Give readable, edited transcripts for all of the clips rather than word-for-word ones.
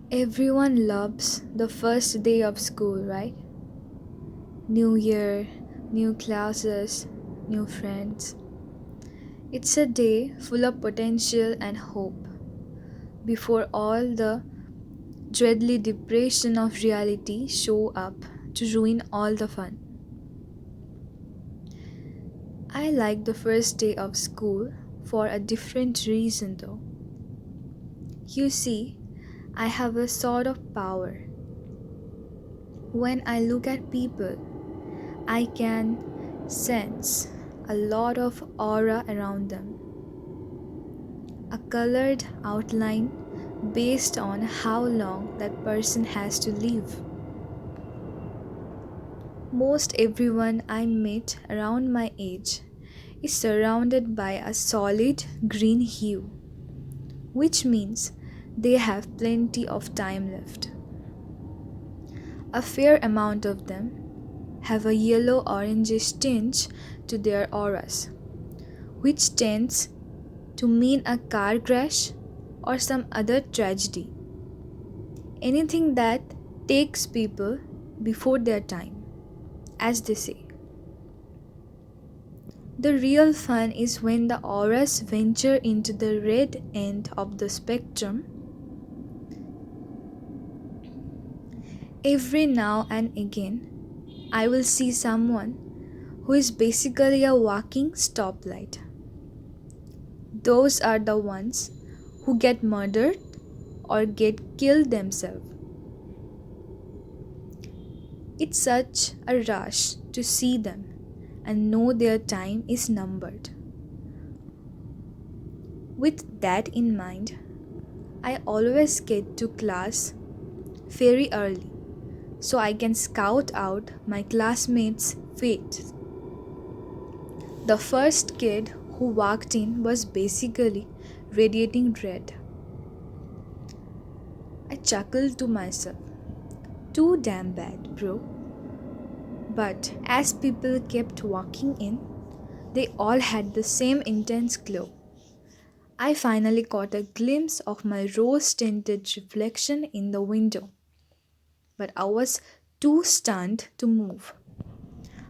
Everyone loves the first day of school, right? New year, new classes, new friends. It's a day full of potential and hope before all the dreadly depression of reality show up to ruin all the fun. I like the first day of school for a different reason though. You see, I have a sort of power. When I look at people, I can sense a lot of aura around them, a colored outline based on how long that person has to live. Most everyone I meet around my age is surrounded by a solid green hue, which means they have plenty of time left. A fair amount of them have a yellow orangish tinge to their auras, which tends to mean a car crash or some other tragedy. Anything that takes people before their time, as they say. The real fun is when the auras venture into the red end of the spectrum. Every now and again, I will see someone who is basically a walking stoplight. Those are the ones who get murdered or get killed themselves. It's such a rush to see them and know their time is numbered. With that in mind, I always get to class very early so I can scout out my classmates' fate. The first kid who walked in was basically radiating red. I chuckled to myself. Too damn bad, bro. But as people kept walking in, they all had the same intense glow. I finally caught a glimpse of my rose tinted reflection in the window, but I was too stunned to move.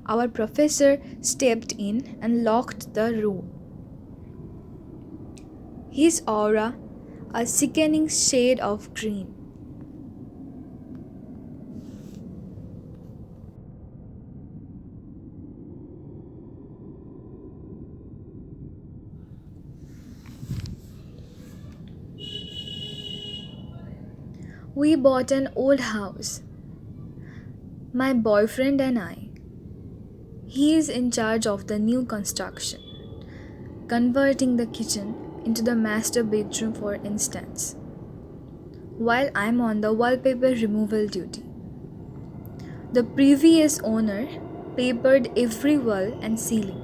Our professor stepped in and locked the room. His aura, a sickening shade of green. We bought an old house, my boyfriend and I. He is in charge of the new construction, converting the kitchen into the master bedroom, for instance, while I'm on the wallpaper removal duty. The previous owner papered every wall and ceiling.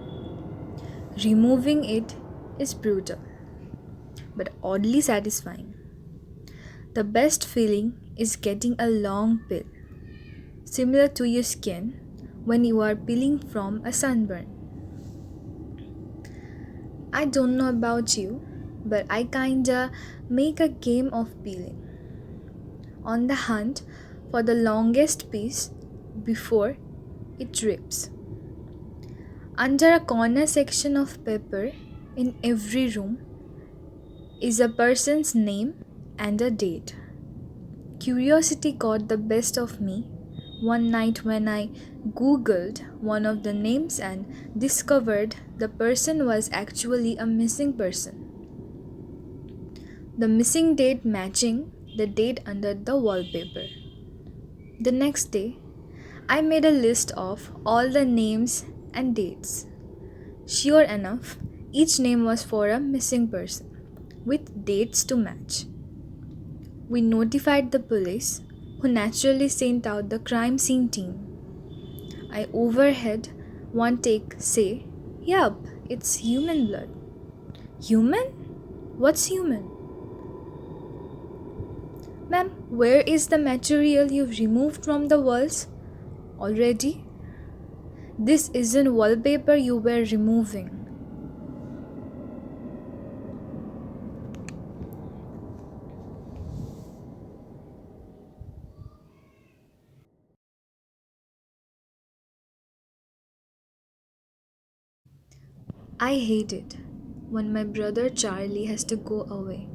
Removing it is brutal, but oddly satisfying. The best feeling is getting a long peel, similar to your skin when you are peeling from a sunburn. I don't know about you, but I kinda make a game of peeling, on the hunt for the longest piece before it drips. Under a corner section of paper in every room is a person's name and a date. Curiosity got the best of me one night when I googled one of the names and discovered the person was actually a missing person. The missing date matching the date under the wallpaper. The next day, I made a list of all the names and dates. Sure enough, each name was for a missing person, with dates to match. We notified the police, who naturally sent out the crime scene team. I overheard one take say, "Yup, it's human blood." Human? What's human? Ma'am, where is the material you've removed from the walls? Already? This isn't wallpaper you were removing. I hate it when my brother Charlie has to go away.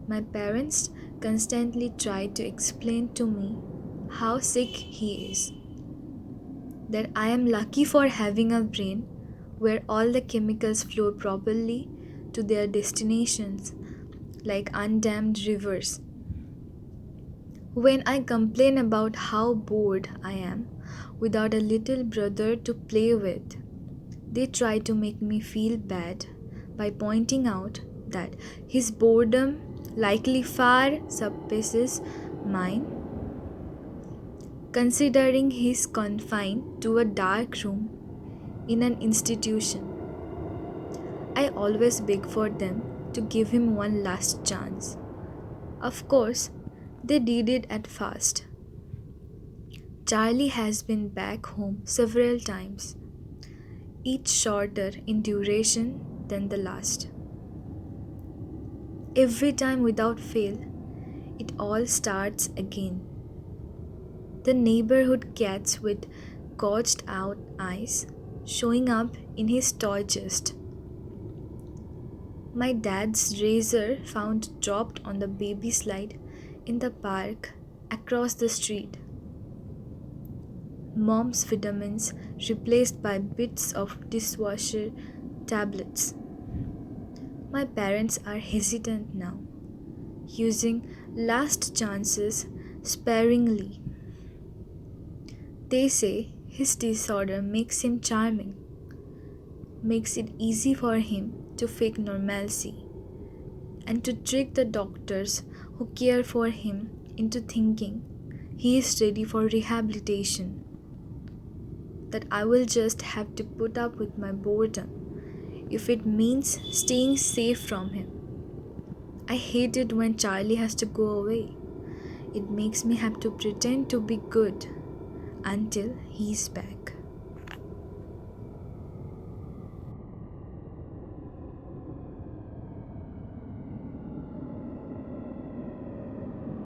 My parents constantly try to explain to me how sick he is, that I am lucky for having a brain where all the chemicals flow properly to their destinations like undammed rivers. When I complain about how bored I am without a little brother to play with, they try to make me feel bad by pointing out that his boredom likely far surpasses mine, considering he's confined to a dark room in an institution. I always beg for them to give him one last chance. Of course, they did it at first. Charlie has been back home several times, each shorter in duration than the last. Every time without fail, it all starts again. The neighborhood cats with gouged out eyes showing up in his toy chest. My dad's razor found dropped on the baby slide in the park across the street. Mom's vitamins replaced by bits of dishwasher tablets. My parents are hesitant now, using last chances sparingly. They say his disorder makes him charming, makes it easy for him to fake normalcy, and to trick the doctors who care for him into thinking he is ready for rehabilitation. That I will just have to put up with my boredom if it means staying safe from him. I hate it when Charlie has to go away. It makes me have to pretend to be good until he's back.